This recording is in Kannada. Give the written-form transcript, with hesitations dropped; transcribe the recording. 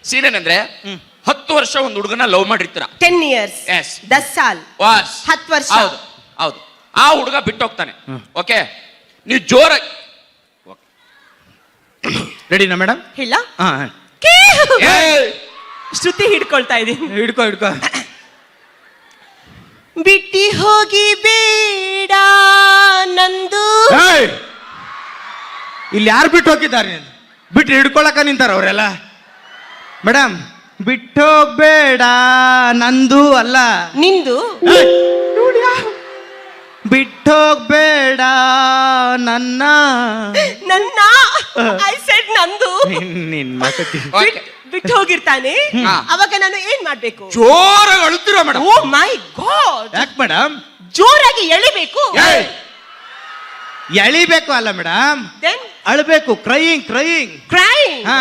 ಸೀನ್ ಏನಂದ್ರೆ 10 ವರ್ಷ ಒಂದು ಹುಡುಗನ ಲವ್ ಮಾಡಿರ್ತೀರ. 10 years. Yes. 10 साल. ವಾಸ್ 10 ವರ್ಷ. ಹೌದು ಹೌದು. ಆ ಹುಡುಗ ಬಿಟ್ಟು ಹೋಗ್ತಾನೆ. ಓಕೆ, ನೀವು ಜೋರಾಗಿ ರೆಡಿನಾ ಮೇಡಮ್? ಇಲ್ಲ ಹಾ, ಶ್ರುತಿ ಹಿಡ್ಕೊಳ್ತಾ ಇದೀನಿ. ಹಿಡ್ಕೋ ಹಿಡ್ಕೋ. ಬಿಟ್ಟಿ ಹೋಗಿ ಬೇಡ ನಂದು. ಏಯ್! ಇಲ್ಲಿ ಯಾರು ಬಿಟ್ಟು ಹೋಗಿದ್ದಾರೆ? ಬಿಟ್ಟು ಹಿಡ್ಕೊಳಕ ನಿಂತಾರ ಅವರೆಲ್ಲ. ಮೇಡಮ್, ಬಿಟ್ಟು ಹೋಗ್ಬೇಡ ನಂದು ಅಲ್ಲ, ನಿಂದು. ಬಿಟ್ಟೋಗ್ಬೇಡ ನನ್ನ. ನನ್ನ ಐ ಸೆಡ್ ನಂದು. ನಿನ್ ಮಾತಕ್ಕೆ ಬಿಟ್ಟು ಹೋಗಿರ್ತಾನೆ. ಹಾ. ಅವಾಗ ನಾನು ಏನ್ ಮಾಡ್ಬೇಕು? ಜೋರಾಗಿ ಅಳುತ್ತೀರ ಮೇಡಮ್. ಓ ಮೈ ಗಾಡ್, ಯಾಕೆ ಮೇಡಮ್? ಜೋರಾಗಿ ಎಳಿಬೇಕು. ಎಳಿಬೇಕು ಅಲ್ಲ ಮೇಡಮ್, ದೆನ್ ಅಳ್ಬೇಕು. Crying crying. ಕ್ರೈಂಗ್. ಹಾ